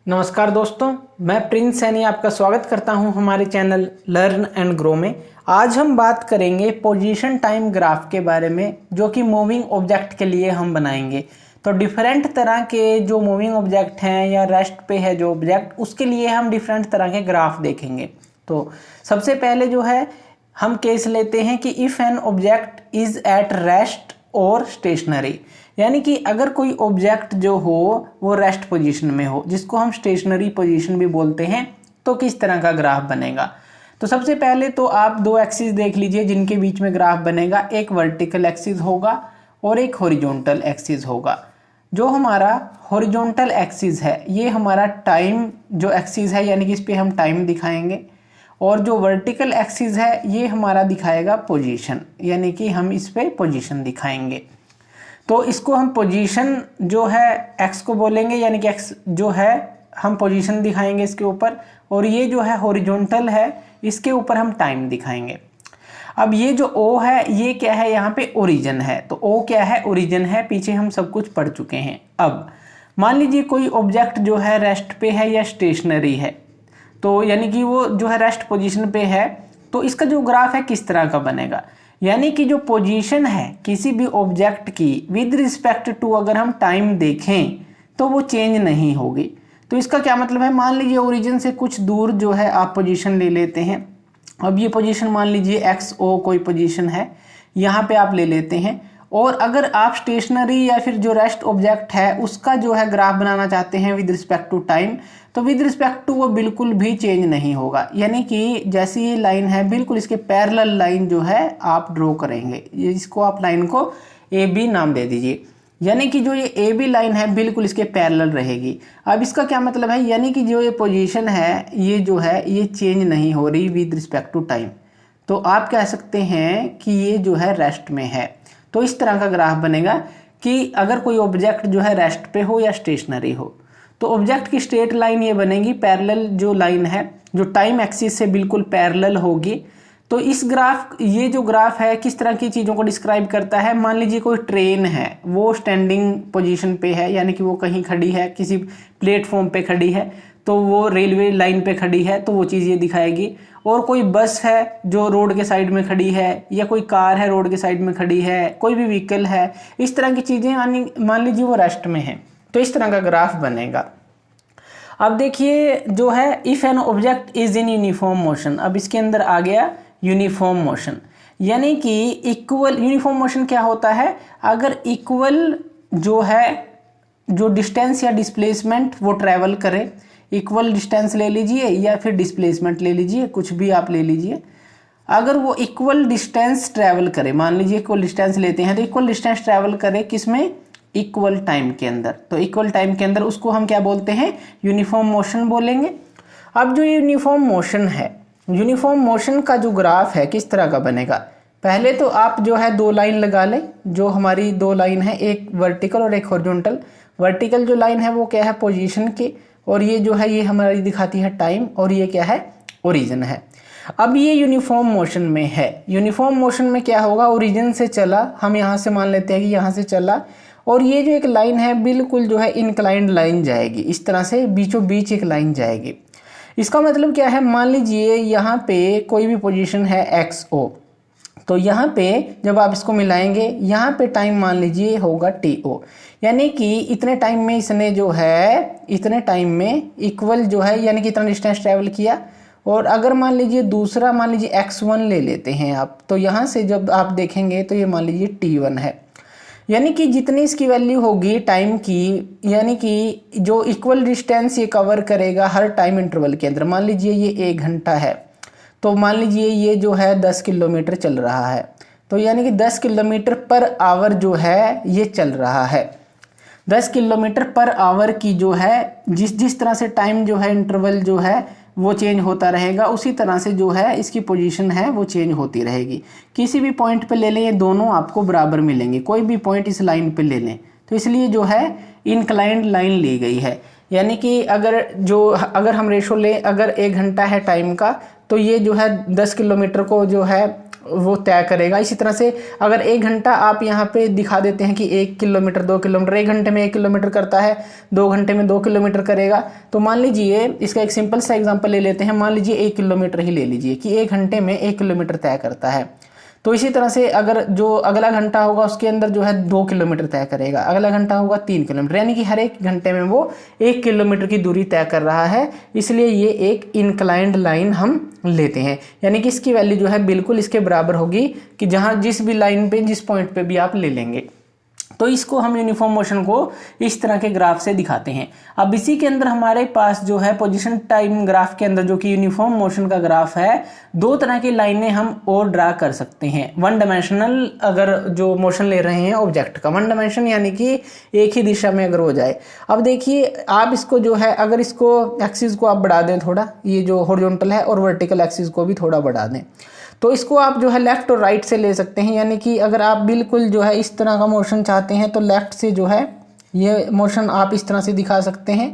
नमस्कार दोस्तों, मैं प्रिंस सैनी आपका स्वागत करता हूं हमारे चैनल लर्न एंड ग्रो में। आज हम बात करेंगे पोजीशन टाइम ग्राफ के बारे में, जो कि मूविंग ऑब्जेक्ट के लिए हम बनाएंगे। तो डिफरेंट तरह के जो मूविंग ऑब्जेक्ट हैं या रेस्ट पे है जो ऑब्जेक्ट, उसके लिए हम डिफरेंट तरह के ग्राफ देखेंगे। तो सबसे पहले जो है हम केस लेते हैं कि if an object is at rest और स्टेशनरी, यानी कि अगर कोई ऑब्जेक्ट जो हो वो रेस्ट पोजीशन में हो, जिसको हम स्टेशनरी पोजीशन भी बोलते हैं, तो किस तरह का ग्राफ बनेगा। तो सबसे पहले तो आप दो एक्सिस देख लीजिए जिनके बीच में ग्राफ बनेगा। एक वर्टिकल एक्सिस होगा और एक हॉरिजॉन्टल एक्सिस होगा। जो हमारा हॉरिजॉन्टल एक्सिस है ये हमारा टाइम जो एक्सिस है, यानी कि इस पर हम टाइम दिखाएंगे, और जो वर्टिकल एक्सिस है ये हमारा दिखाएगा पोजीशन, यानी कि हम इस पे पोजीशन दिखाएंगे। तो इसको हम पोजीशन जो है एक्स को बोलेंगे, यानी कि एक्स जो है हम पोजीशन दिखाएंगे इसके ऊपर, और ये जो है हॉरिजॉन्टल है इसके ऊपर हम टाइम दिखाएंगे। अब ये जो ओ है ये क्या है, यहाँ पे ओरिजिन है। तो ओ क्या है, ओरिजिन है। पीछे हम सब कुछ पढ़ चुके हैं। अब मान लीजिए कोई ऑब्जेक्ट जो है रेस्ट पे है या स्टेशनरी है, तो यानी कि वो जो है रेस्ट पोजीशन पे है, तो इसका जो ग्राफ है किस तरह का बनेगा। यानी कि जो पोजीशन है किसी भी ऑब्जेक्ट की विद रिस्पेक्ट टू अगर हम टाइम देखें तो वो चेंज नहीं होगी। तो इसका क्या मतलब है, मान लीजिए ओरिजिन से कुछ दूर जो है आप पोजीशन ले लेते हैं। अब ये पोजीशन मान लीजिए एक्स ओ कोई पोजीशन है, यहाँ पे आप ले लेते हैं, और अगर आप स्टेशनरी या फिर जो रेस्ट ऑब्जेक्ट है उसका जो है ग्राफ बनाना चाहते हैं विद रिस्पेक्ट टू टाइम, तो विद रिस्पेक्ट टू वो बिल्कुल भी चेंज नहीं होगा। यानी कि जैसी ये लाइन है बिल्कुल इसके पैरेलल लाइन जो है आप ड्रॉ करेंगे। इसको आप लाइन को ए बी नाम दे दीजिए, यानी कि जो ये ए बी लाइन है बिल्कुल इसके पैरेलल रहेगी। अब इसका क्या मतलब है, यानी कि जो ये पोजीशन है ये जो है ये चेंज नहीं हो रही विद रिस्पेक्ट टू टाइम। तो आप कह सकते हैं कि ये जो है रेस्ट में है। तो इस तरह का ग्राफ बनेगा कि अगर कोई ऑब्जेक्ट जो है रेस्ट पे हो या स्टेशनरी हो, तो ऑब्जेक्ट की स्ट्रेट लाइन ये बनेगी, पैरेलल जो लाइन है जो टाइम एक्सिस से बिल्कुल पैरेलल होगी। तो इस ग्राफ, ये जो ग्राफ है किस तरह की चीज़ों को डिस्क्राइब करता है। मान लीजिए कोई ट्रेन है, वो स्टैंडिंग पोजीशन पे है, यानी कि वो कहीं खड़ी है, किसी प्लेटफॉर्म पे खड़ी है, तो वो रेलवे लाइन पे खड़ी है, तो वो चीज़ ये दिखाएगी। और कोई बस है जो रोड के साइड में खड़ी है, या कोई कार है रोड के साइड में खड़ी है, कोई भी व्हीकल है, इस तरह की चीज़ें मान लीजिए वो रेस्ट में है, तो इस तरह का ग्राफ बनेगा। अब देखिए जो है if an object is in uniform motion, अब इसके अंदर आ गया यूनिफॉर्म मोशन, यानी कि इक्वल। यूनिफॉर्म मोशन क्या होता है, अगर इक्वल जो है जो डिस्टेंस या डिस्प्लेसमेंट वो ट्रैवल करे, इक्वल डिस्टेंस ले लीजिए या फिर डिस्प्लेसमेंट ले लीजिए, कुछ भी आप ले लीजिए। अगर वो इक्वल डिस्टेंस ट्रैवल करे, मान लीजिए इक्वल डिस्टेंस लेते हैं, तो इक्वल डिस्टेंस ट्रैवल करे किसमें, इक्वल टाइम के अंदर। तो इक्वल टाइम के अंदर उसको हम क्या बोलते हैं, यूनिफॉर्म मोशन बोलेंगे। अब जो यूनिफॉर्म मोशन है, यूनिफॉर्म मोशन का जो ग्राफ है किस तरह का बनेगा। पहले तो आप जो है दो लाइन लगा लें, जो हमारी दो लाइन है, एक वर्टिकल और एक हॉरिजॉन्टल। वर्टिकल जो लाइन है वो क्या है, पोजीशन की, और ये जो है ये हमारी दिखाती है टाइम, और ये क्या है, ओरिजिन है। अब ये यूनिफॉर्म मोशन में है। यूनिफॉर्म मोशन में क्या होगा, ओरिजिन से चला, हम यहाँ से मान लेते हैं कि यहाँ से चला, और ये जो एक लाइन है बिल्कुल जो है इंक्लाइंड लाइन जाएगी, इस तरह से बीचों बीच एक लाइन जाएगी। इसका मतलब क्या है, मान लीजिए यहाँ पे कोई भी पोजीशन है एक्स ओ, तो यहाँ पे जब आप इसको मिलाएंगे, यहाँ पे टाइम मान लीजिए होगा टी ओ, यानी कि इतने टाइम में इसने जो है, इतने टाइम में इक्वल जो है, यानी कि इतना डिस्टेंस ट्रैवल किया। और अगर मान लीजिए दूसरा, मान लीजिए x1 ले लेते हैं आप, तो यहाँ से जब आप देखेंगे तो ये मान लीजिए t1 है, यानी कि जितनी इसकी वैल्यू होगी टाइम की, यानी कि जो इक्वल डिस्टेंस ये कवर करेगा हर टाइम इंटरवल के अंदर। मान लीजिए ये 1 घंटा है, तो मान लीजिए ये जो है 10 किलोमीटर चल रहा है, तो यानी कि 10 किलोमीटर पर आवर जो है ये चल रहा है। 10 किलोमीटर पर आवर की जो है जिस तरह से टाइम जो है इंटरवल जो है वो चेंज होता रहेगा, उसी तरह से जो है इसकी पोजीशन है वो चेंज होती रहेगी। किसी भी पॉइंट पे ले लें, ये दोनों आपको बराबर मिलेंगे, कोई भी पॉइंट इस लाइन पे ले लें, तो इसलिए जो है इंक्लाइंड लाइन ली गई है। यानी कि अगर हम रेशो लें, अगर 1 घंटा है टाइम का, तो ये जो है 10 किलोमीटर को जो है वो तय करेगा। इसी तरह से अगर 1 घंटा आप यहाँ पे दिखा देते हैं कि 1 किलोमीटर 2 किलोमीटर, 1 घंटे में 1 किलोमीटर करता है, 2 घंटे में 2 किलोमीटर करेगा, तो मान लीजिए इसका एक सिंपल सा एग्जांपल ले लेते हैं। मान लीजिए 1 किलोमीटर ही ले लीजिए कि 1 घंटे में 1 किलोमीटर तय करता है। तो इसी तरह से अगर जो अगला घंटा होगा उसके अंदर जो है 2 किलोमीटर तय करेगा, अगला घंटा होगा 3 किलोमीटर, यानी कि हर एक घंटे में वो 1 किलोमीटर की दूरी तय कर रहा है। इसलिए ये एक इंक्लाइंड लाइन हम लेते हैं, यानी कि इसकी वैल्यू जो है बिल्कुल इसके बराबर होगी कि जहाँ जिस भी लाइन पे जिस पॉइंट पे भी आप ले लेंगे। तो इसको हम यूनिफॉर्म मोशन को इस तरह के ग्राफ से दिखाते हैं। अब इसी के अंदर हमारे पास जो है पोजीशन टाइम ग्राफ के अंदर जो कि यूनिफॉर्म मोशन का ग्राफ है, 2 तरह की लाइनें हम और ड्रा कर सकते हैं। 1 डायमेंशनल अगर जो मोशन ले रहे हैं ऑब्जेक्ट का, 1 डायमेंशन यानी कि एक ही दिशा में अगर हो जाए। अब देखिए आप इसको जो है अगर इसको एक्सिस को आप बढ़ा दें थोड़ा, ये जो हॉरिजॉन्टल है, और वर्टिकल एक्सिस को भी थोड़ा बढ़ा दें, तो इसको आप जो है लेफ्ट और राइट से ले सकते हैं। यानी कि अगर आप बिल्कुल जो है इस तरह का मोशन चाहते हैं तो लेफ्ट से जो है ये मोशन आप इस तरह से दिखा सकते हैं।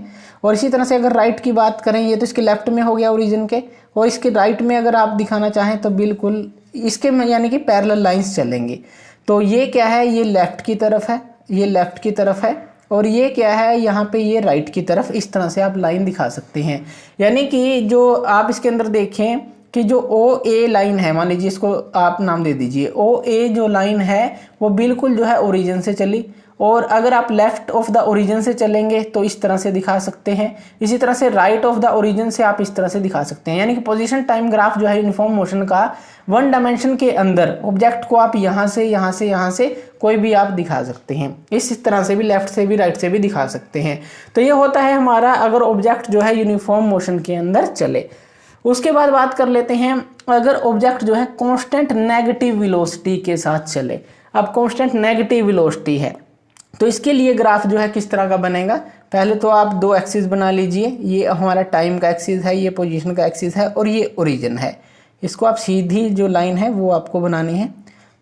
और इसी तरह से अगर राइट की बात करें, ये तो इसके लेफ्ट में हो गया ओरिजिन के, और इसके राइट में अगर आप दिखाना चाहें तो बिल्कुल इसके में यानी कि पैरेलल लाइंस चलेंगी। तो ये क्या है, ये लेफ्ट की तरफ है, ये लेफ्ट की तरफ है, और ये क्या है यहाँ पे ये राइट की तरफ। इस तरह से आप लाइन दिखा सकते हैं। यानी कि जो आप इसके अंदर देखें कि जो ओ ए लाइन है, मान लीजिए इसको आप नाम दे दीजिए, ओ ए जो लाइन है वो बिल्कुल जो है ओरिजिन से चली, और अगर आप लेफ्ट ऑफ द ओरिजिन से चलेंगे तो इस तरह से दिखा सकते हैं। इसी तरह से राइट ऑफ द ओरिजिन से आप इस तरह से दिखा सकते हैं। यानी कि पोजीशन टाइम ग्राफ जो है यूनिफॉर्म मोशन का 1 डायमेंशन के अंदर ऑब्जेक्ट को आप यहाँ से यहाँ से यहाँ से कोई भी आप दिखा सकते हैं। इस तरह से भी लेफ्ट से भी राइट से भी दिखा सकते हैं। तो ये होता है हमारा अगर ऑब्जेक्ट जो है यूनिफॉर्म मोशन के अंदर चले। उसके बाद बात कर लेते हैं अगर ऑब्जेक्ट जो है कांस्टेंट नेगेटिव वेलोसिटी के साथ चले। अब कांस्टेंट नेगेटिव वेलोसिटी है तो इसके लिए ग्राफ जो है किस तरह का बनेगा। पहले तो आप 2 एक्सिस बना लीजिए, ये हमारा टाइम का एक्सिस है, ये पोजीशन का एक्सिस है, और ये ओरिजिन है। इसको आप सीधी जो लाइन है वो आपको बनानी है,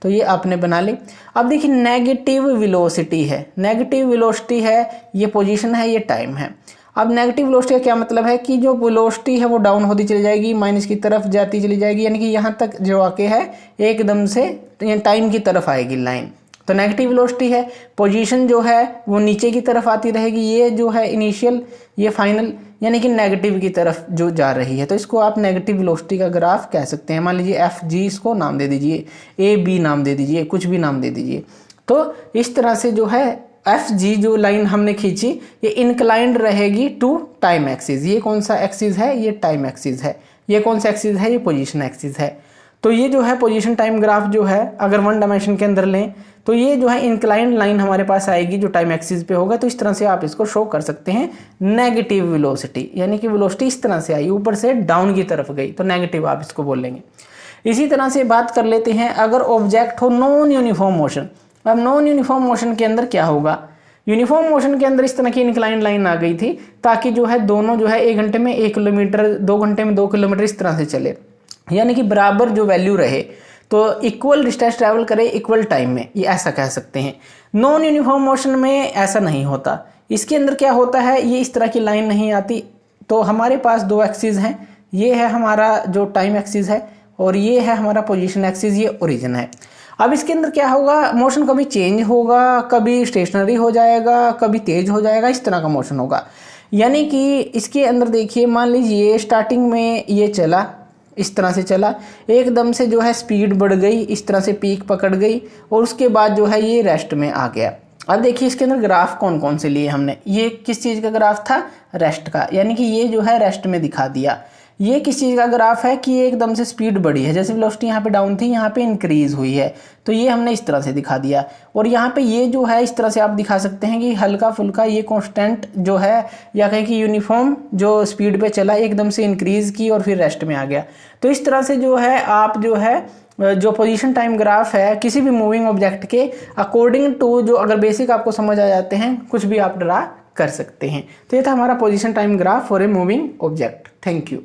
तो ये आपने बना ली। अब देखिए नेगेटिव वेलोसिटी है, नेगेटिव वेलोसिटी है, ये पोजीशन है, ये टाइम है। अब नेगेटिव वेलोसिटी का क्या मतलब है कि जो वेलोसिटी है वो डाउन होती चली जाएगी, माइनस की तरफ जाती चली जाएगी, यानी कि यहाँ तक जो आके है एकदम से टाइम की तरफ आएगी लाइन, तो नेगेटिव वेलोसिटी है। पोजीशन जो है वो नीचे की तरफ आती रहेगी, ये जो है इनिशियल, ये फाइनल, यानी कि नेगेटिव की तरफ जो जा रही है, तो इसको आप नेगेटिव वेलोसिटी का ग्राफ कह सकते हैं। मान लीजिए एफ जी इसको नाम दे दीजिए, ए बी नाम दे दीजिए, कुछ भी नाम दे दीजिए। तो इस तरह से जो है एफ जी जो लाइन हमने खींची ये इंक्लाइंड रहेगी टू टाइम एक्सिस। ये कौन सा एक्सिस है, ये टाइम एक्सिस है। ये कौन सा एक्सिस है, ये पोजीशन एक्सिस है। तो ये जो है पोजीशन टाइम ग्राफ जो है अगर 1 डायमेंशन के अंदर लें तो ये जो है इंक्लाइंड लाइन हमारे पास आएगी जो टाइम एक्सिस पे होगा। तो इस तरह से आप इसको शो कर सकते हैं नेगेटिव वेलोसिटी, यानी कि वेलोसिटी इस तरह से आई, ऊपर से डाउन की तरफ गई, तो नेगेटिव आप इसको बोल लेंगे। इसी तरह से बात कर लेते हैं अगर ऑब्जेक्ट हो नॉन यूनिफॉर्म मोशन। अब नॉन यूनिफॉर्म मोशन के अंदर क्या होगा, यूनिफॉर्म मोशन के अंदर इस तरह की इंक्लाइंड लाइन आ गई थी ताकि जो है दोनों जो है 1 घंटे में 1 किलोमीटर, 2 घंटे में 2 किलोमीटर इस तरह से चले, यानी कि बराबर जो वैल्यू रहे, तो इक्वल डिस्टेंस ट्रैवल करे इक्वल टाइम में, ये ऐसा कह सकते हैं। नॉन यूनिफॉर्म मोशन में ऐसा नहीं होता। इसके अंदर क्या होता है, ये इस तरह की लाइन नहीं आती। तो हमारे पास 2 एक्सिस हैं, ये है हमारा जो टाइम एक्सिस है और ये है हमारा पोजीशन एक्सिस, ये ओरिजिन है। अब इसके अंदर क्या होगा, मोशन कभी चेंज होगा, कभी स्टेशनरी हो जाएगा, कभी तेज हो जाएगा, इस तरह का मोशन होगा। यानी कि इसके अंदर देखिए मान लीजिए स्टार्टिंग में ये चला, इस तरह से चला, एकदम से जो है स्पीड बढ़ गई, इस तरह से पीक पकड़ गई और उसके बाद जो है ये रेस्ट में आ गया। अब देखिए इसके अंदर ग्राफ कौन कौन से लिए हमने, ये किस चीज़ का ग्राफ था, रेस्ट का, यानी कि ये जो है रेस्ट में दिखा दिया। ये किस चीज़ का ग्राफ है कि ये एकदम से स्पीड बढ़ी है, जैसे वेलोसिटी यहाँ पे डाउन थी यहाँ पे इंक्रीज हुई है, तो ये हमने इस तरह से दिखा दिया। और यहाँ पे ये जो है इस तरह से आप दिखा सकते हैं कि हल्का फुल्का ये कांस्टेंट जो है या कहें कि यूनिफॉर्म जो स्पीड पे चला एकदम से इंक्रीज की और फिर रेस्ट में आ गया। तो इस तरह से जो है आप जो है जो पोजीशन टाइम ग्राफ है किसी भी मूविंग ऑब्जेक्ट के अकॉर्डिंग टू जो अगर बेसिक आपको समझ आ जाते हैं कुछ भी आप ड्रा कर सकते हैं। तो ये था हमारा position time graph for a moving object. Thank you.